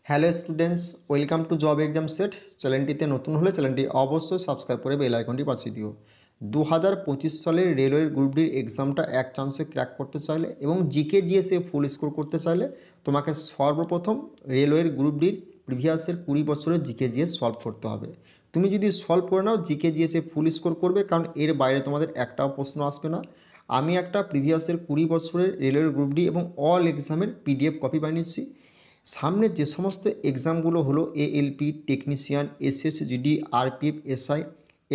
Hello students, welcome to job exam set. চ্যানেলটিতে নতুন হলে চ্যানেলটি অবশ্যই সাবস্ক্রাইব করে বেল আইকনটি বাজিয়ে দিও। 2025 সালের রেলওয়ের গ্রুপ ডির এক্সামটা এক চান্সে ক্র্যাক করতে চাইলে এবং জিকে জিএসে ফুল স্কোর করতে চাইলে তোমাকে সর্বপ্রথম রেলওয়ের গ্রুপ ডির প্রিভিয়াসের 20 বছরের জিকে জিএস সলভ করতে হবে। তুমি যদি সলভ করে নাও জিকে জিএসে ফুল স্কোর করবে, কারণ এর বাইরে তোমাদের একটাও প্রশ্ন আসবে না। আমি একটা প্রিভিয়াসের 20 বছরের রেলওয়ের গ্রুপ ডি এবং অল এক্সামের পিডিএফ কপি বানিয়েছি। সামনে যে সমস্ত এক্সামগুলো হলো এএলপি, টেকনিশিয়ান, এসএসজিডি, আরপিএফ, এসআই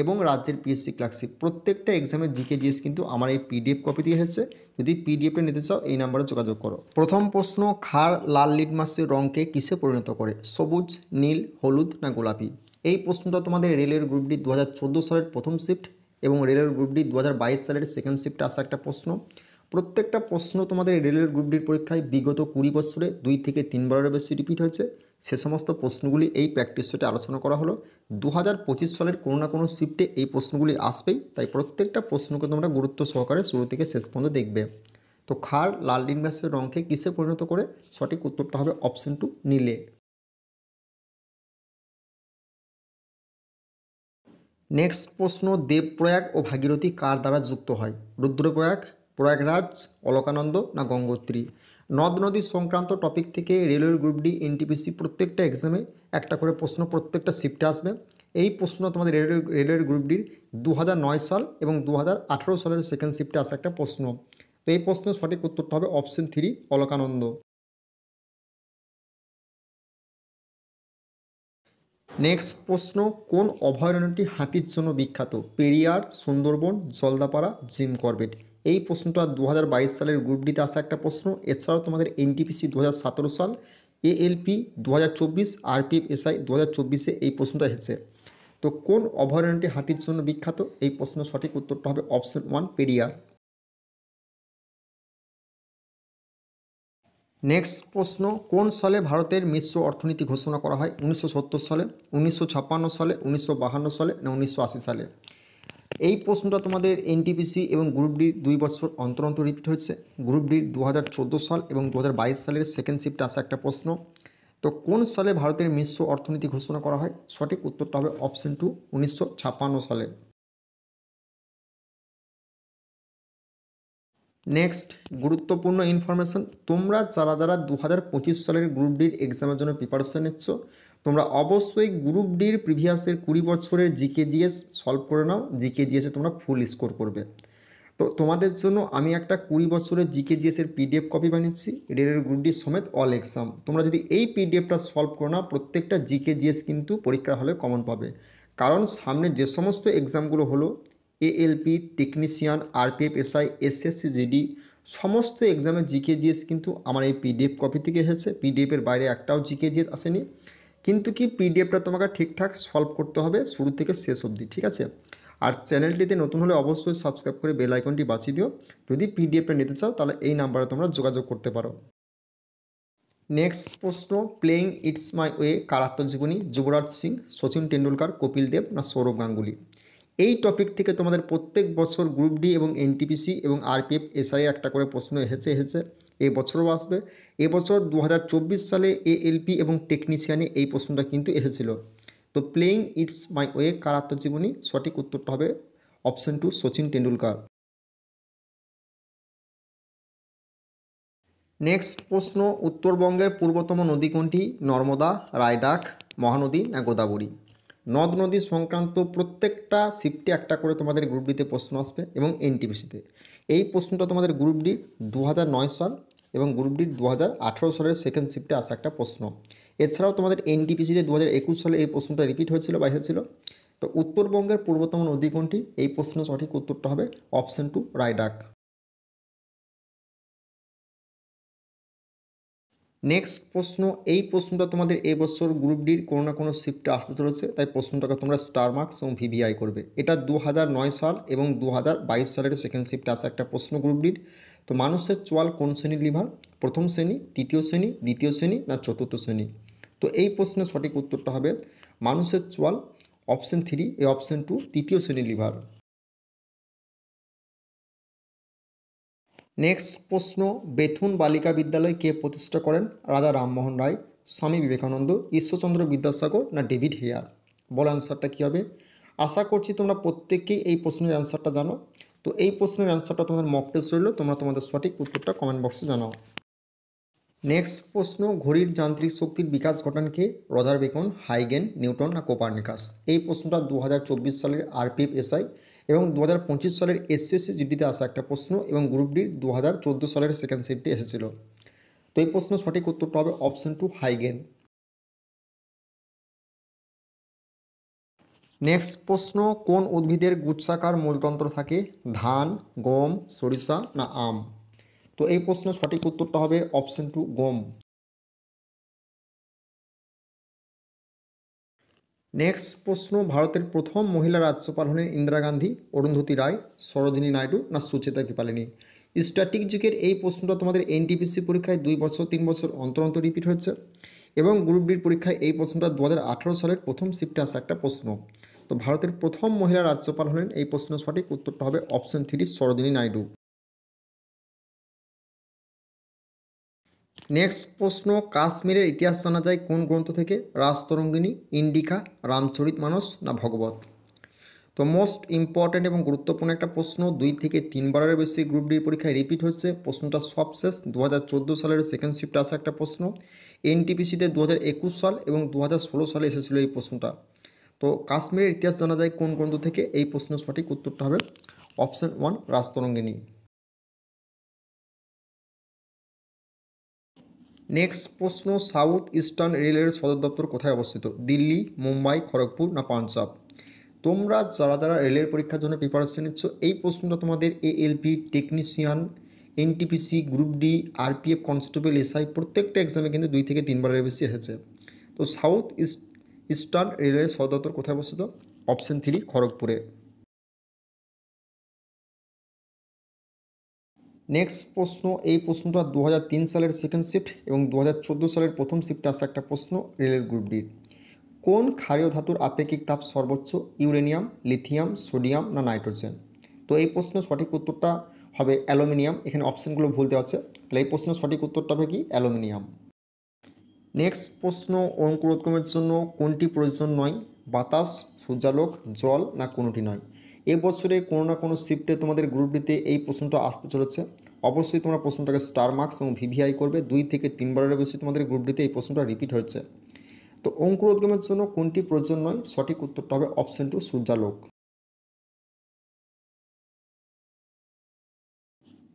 এবং রাজ্যের পিএসসি ক্লার্কশিপ, প্রত্যেকটা এক্সামের জিকে জিএস কিন্তু আমার এই পিডিএফ কপি দিয়ে এসেছে। যদি পিডিএফটা নিতে চাও এই নাম্বারে যোগাযোগ করো। প্রথম প্রশ্ন, খার লাল লিটমাসের রঙকে কিসে পরিণত করে? সবুজ, নীল, হলুদ না গোলাপি? এই প্রশ্নটা তোমাদের রেলের গ্রুপ ডি 2014 সালের প্রথম শিফট এবং রেলের গ্রুপ ডি 2022 সালের সেকেন্ড শিফটে আসা একটা প্রশ্ন। প্রত্যেকটা প্রশ্ন তোমাদের রেলের গ্রুপ ডির পরীক্ষায় বিগত 20 বছরে 2 থেকে 3 বারের বেশি রিপিট হয়েছে। সে সমস্ত প্রশ্নগুলি এই প্র্যাকটিস সেটে আলোচনা করা হলো। 2025 সালের কোনো না কোনো শিফটে এই প্রশ্নগুলি আসবেই, তাই প্রত্যেকটা প্রশ্নকে তোমরা গুরুত্ব সহকারে শুরু থেকে শেষ পর্যন্ত দেখবে। তো খার লাল লিটমাসের রঙকে কিসে পরিণত করে? সঠিক উত্তরটা হবে অপশন 2, নীলে। নেক্সট প্রশ্ন, দেবপ্রয়াগ ও ভাগীরথী কার দ্বারা যুক্ত হয়? রুদ্রপ্রয়াগ, প্রয়াগরাজ, অলকানন্দ না গঙ্গোত্রী? নদ নদী সংক্রান্ত টপিক থেকে রেলওয়ের গ্রুপ ডি, এনটিপিসি প্রত্যেকটা এক্সামে একটা করে প্রশ্ন প্রত্যেকটা শিফটে আসবে। এই প্রশ্ন তোমাদের রেলওয়ের গ্রুপ ডির 2009 সাল এবং 2018 সালের সেকেন্ড শিফটে আসা একটা প্রশ্ন। তো এই প্রশ্নের সঠিক উত্তরটা হবে অপশন 3, অলকানন্দ। নেক্সট প্রশ্ন, কোন অভয়ারণ্যটি হাতির জন্য বিখ্যাত? Periyar, Sundarban, Jaldapara, gym Corbett? এই প্রশ্নটা 2022 সালের গ্রুপ ডিতে আসা একটা প্রশ্ন। এছাড়াও তোমাদের এনটিপিসি 2017 সাল, এএলপি 2024, আরপিএফ, এসআই 2024-এ এই প্রশ্নটা এসেছে। তো কোন অভয়ারণ্যটি হাতির জন্য বিখ্যাত? এই প্রশ্নের সঠিক উত্তরটা হবে অপশন 1, পেরিয়ার। নেক্সট প্রশ্ন, কোন সালে ভারতের মিশ্র অর্থনীতি ঘোষণা করা হয়? 1970 সালে, 1956 সালে, 1952 সালে না 1980 সালে? এই প্রশ্নটা তোমাদের এনটিপিসি এবং গ্রুপ ডি 2 বছর অন্তর অন্তর রিপিট হচ্ছে। গ্রুপ ডি 2014 সাল এবং 2022 সালের সেকেন্ড শিফটে আসা একটা প্রশ্ন। তো কোন সালে ভারতের মিশ্র অর্থনীতি ঘোষণা করা হয়? সঠিক উত্তরটা হবে অপশন 2, 1956 সালে। নেক্সট গুরুত্বপূর্ণ ইনফরমেশন, তোমরা যারা যারা 2025 সালের গ্রুপ ডির এক্সামের জন্য প্রিপারেশন নিচ্ছ, তোমরা অবশ্যই গ্রুপ ডির প্রিভিয়াসের 20 বছরের জিকে জিএস সলভ করে নাও। জিকে জিএসে তোমরা ফুল স্কোর করবে। তো তোমাদের জন্য আমি একটা 20 বছরের জিকে জিএসের পিডিএফ কপি বানিয়েছি, রেলের গ্রুপ ডি সমেত অল এক্সাম। তোমরা যদি এই পিডিএফটা সলভ করো না, প্রত্যেকটা জিকে জিএস কিন্তু পরীক্ষার হলে কমন পাবে। কারণ সামনে যে সমস্ত এক্সামগুলো হলো ALP, technician, RPF, SI, SSC, GD, সমস্ত এক্সামের জিকে জিএস কিন্তু আমার এই পিডিএফ কপি থেকে এসেছে। পিডিএফের বাইরে একটাও জিকে জিএস আসেনি। কিন্তু কি পিডিএফটা তোমাকে ঠিকঠাক সলভ করতে হবে শুরু থেকে শেষ অবধি, ঠিক আছে? আর চ্যানেলটিতে নতুন হলে অবশ্যই সাবস্ক্রাইব করে বেল আইকনটি বাজিয়ে দিও। যদি পিডিএফটা নিতে চাও তাহলে এই নাম্বারে তোমরা যোগাযোগ করতে পারো। নেক্সট প্রশ্ন, প্লেইং ইটস মাই ওয়ে কার আত্মজীবনী? যুবরাজ সিং, সচিন টেন্ডুলকার, কপিল দেব না সৌরভ গাঙ্গুলি? এই টপিক থেকে তোমাদের প্রত্যেক বছর গ্রুপ ডি এবং এনটিপিসি এবং আরপিএফ, এসআই একটা করে প্রশ্ন এসেছে। এই বছরও আসবে। এবছর 2024 সালে এএলপি এবং টেকনিশিয়ানে এই প্রশ্নটা কিন্তু এসেছিল। তো প্লেইং ইটস মাই ওয়ে কার আত্মজীবনী? সঠিক উত্তরটা হবে অপশন 2, সচিন টেন্ডুলকার। নেক্সট প্রশ্ন, উত্তরবঙ্গের পূর্বতম নদী কোনটি? নর্মদা, রায়ডাক, মহানদী না গোদাবরী? নদ নদী সংক্রান্ত প্রত্যেকটা শিফটে একটা করে তোমাদের গ্রুপ ডিতে প্রশ্ন আসবে এবং এনটিপিসিতে। এই প্রশ্নটা তোমাদের গ্রুপ ডি 2009 সাল এবং গ্রুপ ডি 2018 সালের সেকেন্ড শিফটে আসা একটা প্রশ্ন। এছাড়াও তোমাদের এনটিপিসিতে 2021 সালে এই প্রশ্নটা রিপিট হয়েছিল বা এসেছিল। তো উত্তরবঙ্গের পূর্বতম নদী কোনটি? এই প্রশ্নের সঠিক উত্তরটা হবে অপশন 2, রায়ডাক। নেক্সট প্রশ্ন, এই প্রশ্নটা তোমাদের এবছর গ্রুপ ডির কোনো না কোনো শিফটে আসতে চলেছে, তাই প্রশ্নটাকে তোমরা স্টার মার্কস এবং ভিভিআই করবে। এটা 2009 সাল এবং 2022 সালের সেকেন্ড শিফটে আসা একটা প্রশ্ন গ্রুপ ডির। তো মানুষের চোয়াল কোন শ্রেণীর লিভার? প্রথম শ্রেণী, তৃতীয় শ্রেণী, দ্বিতীয় শ্রেণী না চতুর্থ শ্রেণী? তো এই প্রশ্নের সঠিক উত্তরটা হবে মানুষের চোয়াল, অপশন 3, এই অপশন 2, তৃতীয় শ্রেণীর লিভার। নেক্সট প্রশ্ন, বেথুন বালিকা বিদ্যালয় কে প্রতিষ্ঠা করেন? রাজা রামমোহন রায়, স্বামী বিবেকানন্দ, ঈশ্বরচন্দ্র বিদ্যাসাগর না ডেভিড হেয়ার? বলো অ্যান্সারটা কী হবে। আশা করছি তোমরা প্রত্যেককেই এই প্রশ্নের অ্যান্সারটা জানো। তো এই প্রশ্নের অ্যান্সারটা তোমাদের মক টেস্ট রইল, তোমরা তোমাদের সঠিক উত্তরটা কমেন্ট বক্সে জানাও। নেক্সট প্রশ্ন, ঘড়ির যান্ত্রিক শক্তির বিকাশ ঘটান কে? রজার বেকন, হাইগেন, নিউটন না কোপার্নিকাস? এই প্রশ্নটা 2024 সালের আরপিএফ এসআই এবং 2025 সালের এসএসসি জিডিতে আসা একটা প্রশ্ন, এবং গ্রুপ ডির 2014 সালের সেকেন্ড শিফটে এসেছিল। তো এই প্রশ্ন সঠিক উত্তরটা হবে অপশন 2 হাইগেন। নেক্সট প্রশ্ন, কোন উদ্ভিদের গুচ্ছাকার মূলতন্ত্র থাকে? ধান, গম, সরিষা না আম? তো এই প্রশ্ন সঠিক উত্তরটা হবে অপশন 2 গম। নেক্সট প্রশ্ন, ভারতের প্রথম মহিলা রাজ্যপাল হলেন ইন্দিরা গান্ধী, অরুন্ধতী রায়, সরোজিনী নাইডু না সুচেতা কৃপালিনী? স্ট্র্যাটেজিকের এই প্রশ্নটা তোমাদের এনটিপিসি পরীক্ষায় 2 বছর 3 বছর অন্তর অন্তর রিপিট হচ্ছে, এবং গ্রুপ ডির পরীক্ষায় এই প্রশ্নটা 2018 সালের প্রথম শিফটে আসা একটা প্রশ্ন। তো ভারতের প্রথম মহিলা রাজ্যপাল হলেন, এই প্রশ্নের সঠিক উত্তরটা হবে অপশন 3 সরোজিনী নাইডু। নেক্সট প্রশ্ন, কাশ্মীরের ইতিহাস জানা যায় কোন গ্রন্থ থেকে? রাজতরঙ্গিনী, ইন্ডিকা, রামচরিতমানস না ভগবত? তো মোস্ট ইম্পর্ট্যান্ট এবং গুরুত্বপূর্ণ একটা প্রশ্ন, 2 থেকে 3 বারের বেশি গ্রুপ ডির পরীক্ষায় রিপিট হচ্ছে। প্রশ্নটা সবশেষ 2014 সালের সেকেন্ড শিফটে আসা একটা প্রশ্ন, এনটিপিসিতে 2021 সাল এবং 2016 সালে এসেছিল এই প্রশ্নটা। তো কাশ্মীরের ইতিহাস জানা যায় কোন গ্রন্থ থেকে? এই প্রশ্নের সঠিক উত্তরটা হবে অপশন 1 রাজতরঙ্গিনী। নেক্সট প্রশ্ন, সাউথ ইস্টার্ন রেলের সদর দপ্তর কোথায় অবস্থিত? দিল্লি, মুম্বাই, খড়গপুর না পাঞ্জাব? তোমরা যারা যারা রেলের পরীক্ষার জন্য প্রিপারেশন নিচ্ছ, এই প্রশ্নটা তোমাদের ALP, technician, NTPC, group D, RPF constable, SI প্রত্যেকটা এক্সামে কিন্তু 2 থেকে 3 বারের বেশি এসেছে। তো সাউথ ইস্টার্ন রেলওয়ে সদর দপ্তর কোথায় অবস্থিত? অপশন 3 খড়গপুরে। নেক্সট প্রশ্ন, এই প্রশ্নটা 2003 সালের সেকেন্ড শিফট এবং 2014 সালের প্রথম শিফটে আসা একটা প্রশ্ন রেলের গ্রুপ ডির। কোন ক্ষারীয় ধাতুর আপেক্ষিক তাপ সর্বোচ্চ? ইউরেনিয়াম, লিথিয়াম, সোডিয়াম না নাইট্রোজেন? তো এই প্রশ্নের সঠিক উত্তরটা হবে অ্যালুমিনিয়াম। এখানে অপশানগুলো ভুল দেওয়া আছে, তাহলে এই প্রশ্নের সঠিক উত্তরটা হবে কি অ্যালুমিনিয়াম। নেক্সট প্রশ্ন, অঙ্কুরোদ্গমের জন্য কোনটি প্রয়োজন নয়? বাতাস, সূর্যালোক, জল না কোনোটি নয়? এবছরে কোনো না কোনো শিফটে তোমাদের গ্রুপ ডিতে এই প্রশ্নটা আসতে চলেছে। অবশ্যই তোমরা প্রশ্নটাকে স্টার মার্কস এবং ভিভিআই করবে। 2 থেকে 3 বারের বেশি তোমাদের গ্রুপ ডিতে এই প্রশ্নটা রিপিট হচ্ছে। তো অঙ্কুরোদ্গমের জন্য কোনটি প্রয়োজন নয়? সঠিক উত্তরটা হবে অপশন 2 সূর্যালোক।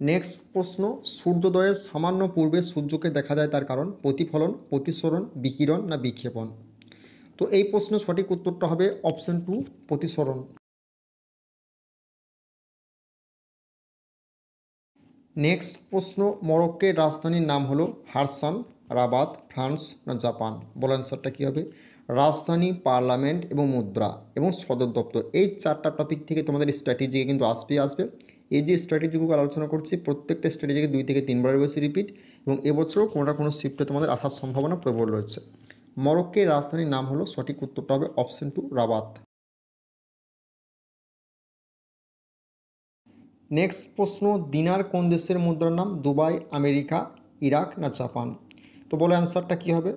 নেক্সট প্রশ্ন, সূর্যোদয়ের সামান্য পূর্বে সূর্যকে দেখা যায় তার কারণ? প্রতিফলন, প্রতিসরণ, বিকিরণ না বিক্ষেপণ? তো এই প্রশ্নের সঠিক উত্তরটা হবে অপশন 2 প্রতিসরণ। নেক্সট প্রশ্ন, মরক্কোর রাজধানীর নাম হলো হারসান, রাবাত, ফ্রান্স না জাপান? বলো অ্যান্সারটা কী হবে। রাজধানী, পার্লামেন্ট এবং মুদ্রা এবং সদর দপ্তর, এই 4টা টপিক থেকে তোমাদের স্ট্র্যাটেজিকে কিন্তু আসবে। এই যে স্ট্র্যাটেজিগুলো আলোচনা করছি, প্রত্যেকটা স্ট্র্যাটেজিকে 2 থেকে 3 বারের বেশি রিপিট, এবং এবছরও কোনো না কোনো শিফটে তোমাদের আসার সম্ভাবনা প্রবল রয়েছে। মরক্কোর রাজধানীর নাম হলো, সঠিক উত্তরটা হবে অপশন 2 রাবাত। নেক্সট প্রশ্ন, দিনার কোন দেশের মুদ্রার নাম? দুবাই, আমেরিকা, ইরাক না জাপান? তো বলো অ্যান্সারটা কী হবে।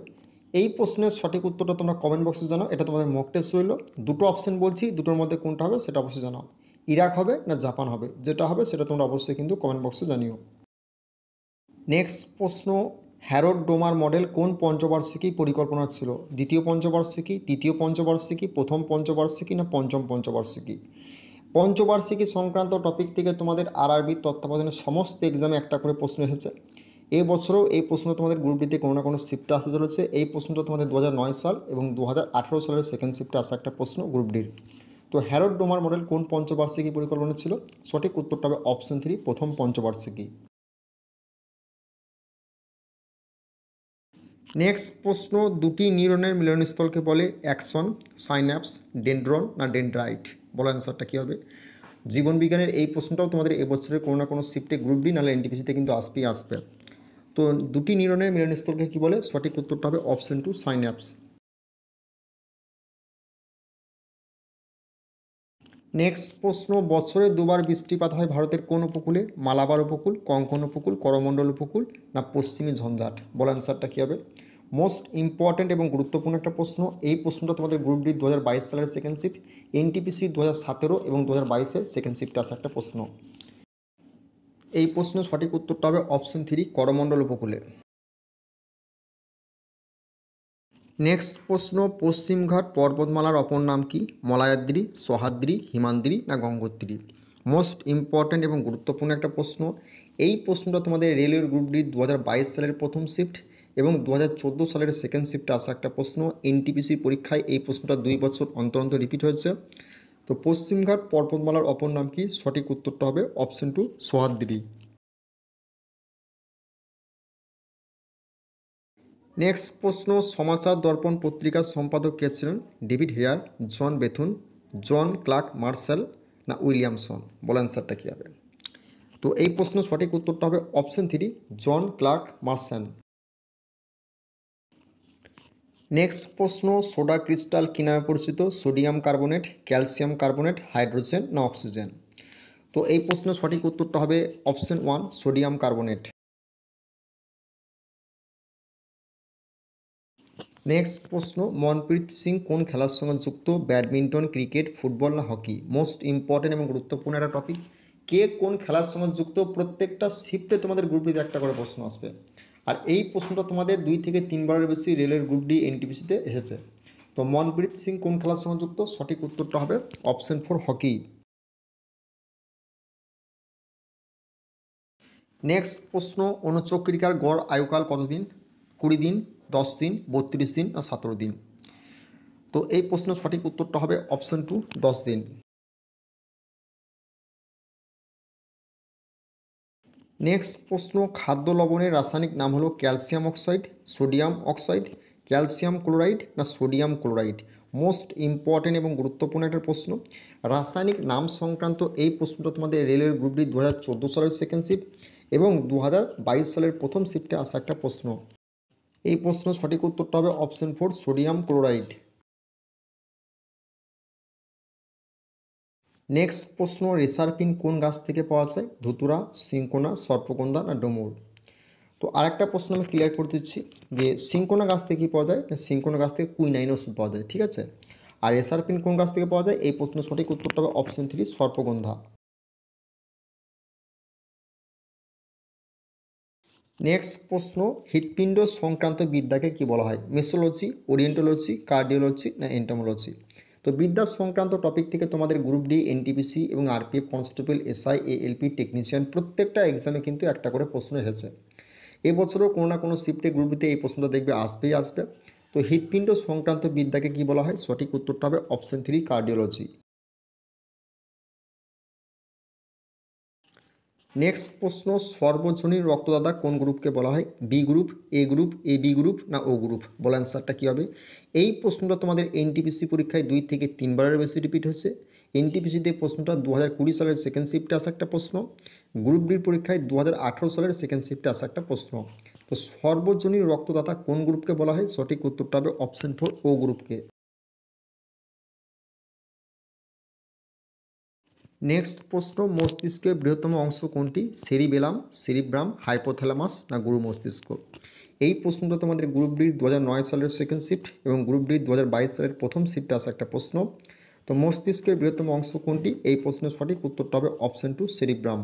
এই প্রশ্নের সঠিক উত্তরটা তোমরা কমেন্ট বক্সে জানাও, এটা তোমাদের মক টেস্ট রইল। দুটো অপশন বলছি, দুটোর মধ্যে কোনটা হবে সেটা অবশ্যই জানাও। ইরাক হবে না জাপান হবে? যেটা হবে সেটা তোমরা অবশ্যই কিন্তু কমেন্ট বক্সে জানিও। নেক্সট প্রশ্ন, হ্যারোড ডোমার মডেল কোন পঞ্চবার্ষিকী পরিকল্পনা ছিল? দ্বিতীয় পঞ্চবার্ষিকী, তৃতীয় পঞ্চবার্ষিকী, প্রথম পঞ্চবার্ষিকী না পঞ্চম পঞ্চবার্ষিকী? পঞ্চবার্ষিকী সংক্রান্ত টপিক থেকে তোমাদের আরআরবির তত্ত্বাবধানে সমস্ত এক্সামে একটা করে প্রশ্ন এসেছে। এই বছরও এই প্রশ্ন তোমাদের গ্রুপ ডিতে কোনো না কোনো শিফটে আসতে চলেছে। এই প্রশ্নটা তোমাদের 2009 সাল এবং 2018 সালের সেকেন্ড শিফটে আসা একটা প্রশ্ন গ্রুপ ডির। তো হ্যারোড ডোমার মডেল কোন পঞ্চবার্ষিকী পরিকল্পনা ছিল? সঠিক উত্তরটা হবে অপশন 3 প্রথম পঞ্চবার্ষিকী। নেক্সট প্রশ্ন, দুটি নিউরনের মিলনস্থলকে বলে? অ্যাক্সন, সাইন্যাপস, ডেনড্রন না ডেনড্রাইট? বলো অ্যান্সারটা কী হবে। জীবনবিজ্ঞানের এই প্রশ্নটাও তোমাদের এবছরে কোনো না কোনো শিফটে গ্রুপ ডি নাহলে এনটিপিসিতে কিন্তু আসবে। তো দুটি নিউরনের মিলনস্থলকে কী বলে? সঠিক উত্তরটা হবে অপশন 2 সাইন্যাপস। নেক্সট প্রশ্ন, বছরে 2বার বৃষ্টিপাত হয় ভারতের কোন উপকূলে? মালাবার উপকূল, কঙ্কন উপকূল, করমণ্ডল উপকূল না পশ্চিমী ঝঞ্ঝাট? বল অ্যান্সারটা কী হবে। মোস্ট ইম্পর্ট্যান্ট এবং গুরুত্বপূর্ণ একটা প্রশ্ন। এই প্রশ্নটা তোমাদের গ্রুপ ডি 2022 সালের সেকেন্ড শিফট, এনটিপিসি 2017 এবং 2022-এর সেকেন্ড শিফটে আসা একটা প্রশ্ন। এই প্রশ্নের সঠিক উত্তরটা হবে অপশন 3, করমণ্ডল উপকূলে। নেক্সট প্রশ্ন, পশ্চিমঘাট পর্বতমালার অপর নাম কি? মলায়াদ্রি, সহ্যাদ্রি, হিমাদ্রি না গঙ্গোত্রী? মোস্ট ইম্পর্ট্যান্ট এবং গুরুত্বপূর্ণ একটা প্রশ্ন। এই প্রশ্নটা তোমাদের রেলওয়ের গ্রুপ ডি 2022 সালের প্রথম শিফট এবং 2014 সালের সেকেন্ড শিফটে আসা একটা প্রশ্ন। এনটিপিসি পরীক্ষায় এই প্রশ্নটা 2 বছর অন্তর অন্তর রিপিট হয়েছে। তো পশ্চিমঘাট পর্বতমালার অপর নাম কি? সঠিক উত্তরটা হবে অপশন 2, সহ্যাদ্রি। নেক্সট প্রশ্ন, সমাচার দর্পণ পত্রিকার সম্পাদক কে ছিলেন? ডেভিড হেয়ার, জন বেথুন, জন ক্লার্ক মার্শাল না উইলিয়ামসন? বল অ্যান্সারটা কী হবে? তো এই প্রশ্ন সঠিক উত্তরটা হবে অপশন 3, জন ক্লার্ক মার্শাল। নেক্সট প্রশ্ন, সোডা ক্রিস্টাল কী নামে পরিচিত? Sodium carbonate, calcium carbonate, hydrogen না অক্সিজেন? তো এই প্রশ্নের সঠিক উত্তরটা হবে অপশন 1, সোডিয়াম কার্বনেট। নেক্সট প্রশ্ন, মনপ্রীত সিং কোন খেলার সঙ্গে যুক্ত? ব্যাডমিন্টন, ক্রিকেট, ফুটবল না হকি? মোস্ট ইম্পর্টেন্ট এবং গুরুত্বপূর্ণ একটা টপিক। কে কোন খেলার সঙ্গে যুক্ত? প্রত্যেকটা শিফটে তোমাদের গ্রুপ ডিতে একটা করে প্রশ্ন আসবে, আর এই প্রশ্নটা তোমাদের 2 থেকে 3 বারের বেশি রেলের গ্রুপ ডি এনটিপিসিতে এসেছে। তো মনপ্রীত সিং কোন খেলার সঙ্গে যুক্ত? সঠিক উত্তরটা হবে অপশন 4, হকি। নেক্সট প্রশ্ন, অনুচক্রিকার গড় আয়ুকাল কতদিন? 20 দিন, 10 দিন, 32 দিন না 17 দিন? তো এই প্রশ্নের সঠিক উত্তরটা হবে অপশন 2, 10 দিন। নেক্সট প্রশ্ন, খাদ্য লবণের রাসায়নিক নাম হলো calcium oxide, sodium oxide, calcium chloride না সোডিয়াম ক্লোরাইড? মোস্ট ইম্পর্টেন্ট এবং গুরুত্বপূর্ণ একটা প্রশ্ন। রাসায়নিক নাম সংক্রান্ত এই প্রশ্নটা তোমাদের রেলওয়ের গ্রুপ ডি 2014 সালের সেকেন্ড শিফট এবং 2022 সালের প্রথম শিফটে আসা একটা প্রশ্ন। এই প্রশ্ন সঠিক উত্তরটা হবে অপশন 4, সোডিয়াম ক্লোরাইড। নেক্সট প্রশ্ন, রেসারপিন কোন গাছ থেকে পাওয়া যায়? ধুতুরা, সিঙ্কোনা, সর্পগন্ধা না ডুমুর? তো আরেকটা প্রশ্ন আমি ক্লিয়ার করে দিচ্ছি যে সিঙ্কোনা গাছ থেকে কী পাওয়া যায়? সিঙ্কোনা গাছ থেকে কুইনাইন ওষুধ পাওয়া যায়, ঠিক আছে। আর রেসারপিন কোন গাছ থেকে পাওয়া যায়? এই প্রশ্নের সঠিক উত্তরটা হবে অপশন 3, সর্পগন্ধা। নেক্সট প্রশ্ন, হৃৎপিণ্ড সংক্রান্ত বিদ্যাকে কি বলা হয়? মেসোলজি, ওরিয়েন্টোলজি, কার্ডিওলজি না এন্টোমোলজি? তো বিদ্যা সংক্রান্ত টপিক থেকে তোমাদের গ্রুপ ডি এনটিপিসি এবং RPF constable, SI, ALP technician প্রত্যেকটা এক্সামে কিন্তু একটা করে প্রশ্ন এসেছে। এবছরও কোনো না কোনো শিফটে গ্রুপ ডিতে এই প্রশ্নটা দেখবে আসবেই আসবে। তো হৃৎপিণ্ড সংক্রান্ত বিদ্যাকে কি বলা হয়? সঠিক উত্তরটা হবে অপশন 3, কার্ডিওলজি। নেক্সট প্রশ্ন, সর্বজনীন রক্তদাতা কোন গ্রুপকে বলা হয়? B group, A group, A B group না ও গ্রুপ? বল অ্যান্সারটা কী হবে? এই প্রশ্নটা তোমাদের এনটিপিসি পরীক্ষায় 2 থেকে 3 বারের বেশি রিপিট হচ্ছে। এনটিপিসিতে প্রশ্নটা 2020 সালের সেকেন্ড শিফটে আসা একটা প্রশ্ন, গ্রুপ ডির পরীক্ষায় 2018 সালের সেকেন্ড শিফটে আসা একটা প্রশ্ন। তো সর্বজনীন রক্তদাতা কোন গ্রুপকে বলা হয়? সঠিক উত্তরটা হবে অপশন 4, ও গ্রুপকে। নেক্সট প্রশ্ন, মস্তিষ্কের বৃহত্তম অংশ কোনটি? সেরিবেলাম, সেরিব্রাম, হাইপোথ্যালামাস না গুরু মস্তিষ্ক? এই প্রশ্নটা তোমাদের গ্রুপ ডির 2009 সালের সেকেন্ড শিফট এবং গ্রুপ ডির 2022 সালের প্রথম শিফটে আসা একটা প্রশ্ন। তো মস্তিষ্কের বৃহত্তম অংশ কোনটি? এই প্রশ্নের সঠিক উত্তরটা হবে অপশন 2, সেরিব্রাম।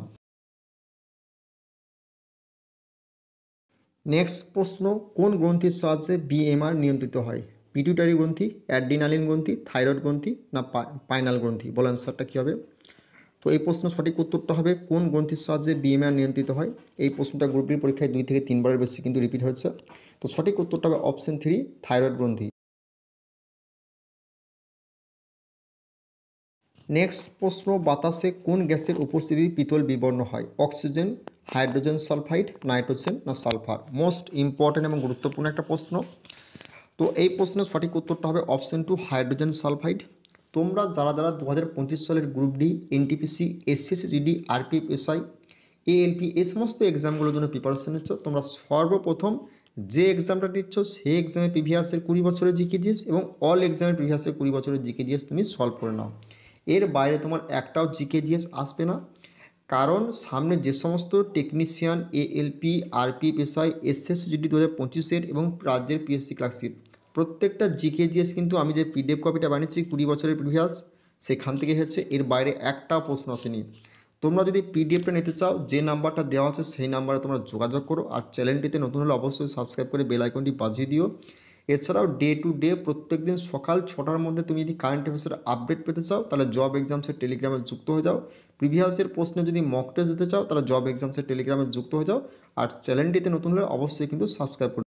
নেক্সট প্রশ্ন, কোন গ্রন্থির সাহায্যে বিএমআর নিয়ন্ত্রিত হয়? পিটুইটারি গ্রন্থি, অ্যাড্রিনালিন গ্রন্থি, থাইরয়েড গ্রন্থি না পাইনাল গ্রন্থি? বল অ্যান্সারটা কী হবে? তো এই প্রশ্নের সঠিক উত্তরটা হবে কোন গ্রন্থির সাহায্যে বিএমআর নিয়ন্ত্রিত হয়? এই প্রশ্নটা গ্রুপ ডির পরীক্ষায় 2 থেকে 3 বারের বেশি কিন্তু রিপিট হচ্ছে। তো সঠিক উত্তরটা হবে অপশন 3, থাইরয়েড গ্রন্থি। নেক্সট প্রশ্ন, বাতাসে কোন গ্যাসের উপস্থিতি পিতল বিবর্ণ হয়? অক্সিজেন, হাইড্রোজেন সালফাইড, নাইট্রোজেন না সালফার? মোস্ট ইম্পর্ট্যান্ট এবং গুরুত্বপূর্ণ একটা প্রশ্ন। তো এই প্রশ্নের সঠিক উত্তরটা হবে অপশন 2, হাইড্রোজেন সালফাইড। তোমরা যারা যারা 2025 সালের group D, NTPC, SSC GD, RPF, SI, ALP এই সমস্ত এক্সামগুলোর জন্য প্রিপারেশন নিচ্ছ, তোমরা সর্বপ্রথম যে এক্সামটা দিচ্ছ সেই এক্সামে প্রিভিয়াসের 20 বছরের জিকেজিএস এবং অল এক্সামের প্রিভিয়াসের 20 বছরের জিকেজিএস তুমি সলভ করে নাও। এর বাইরে তোমার একটাও জিকেজিএস আসবে না। কারণ সামনে যে সমস্ত টেকনিশিয়ান, এএলপি, আরপিএফএসআই, এসএসজিডি 2025-এর এবং রাজ্যের পিএসসি ক্লার্কশিপ প্রত্যেকটা জিকে জিএস কিন্তু আমি যে পিডিএফ কপিটা বানিয়েছি 20 বছরের প্রিভিয়াস, সেখান থেকে হচ্ছে, এর বাইরে একটা প্রশ্ন আসেনি। তোমরা যদি পিডিএফটা নিতে চাও, যে নাম্বারটা দেওয়া আছে সেই নাম্বারে তোমরা যোগাযোগ করো। আর চ্যানেলটিতে নতুন হলে অবশ্যই সাবস্ক্রাইব করে বেল আইকনটি বাজিয়ে দিও। এছাড়াও ডে টু ডে প্রত্যেক দিন সকাল 6টার মধ্যে তুমি যদি কারেন্ট অ্যাফেয়ার্সের আপডেট পেতে চাও, তাহলে জব এক্সামসের টেলিগ্রামে যুক্ত হয়ে যাও। প্রিভিয়াসের প্রশ্নে যদি মক টেস্ট দিতে চাও, তাহলে জব এক্সামসের টেলিগ্রামে যুক্ত হয়ে যাও। আর চ্যানেলটিতে নতুন হলে অবশ্যই কিন্তু সাবস্ক্রাইব করো।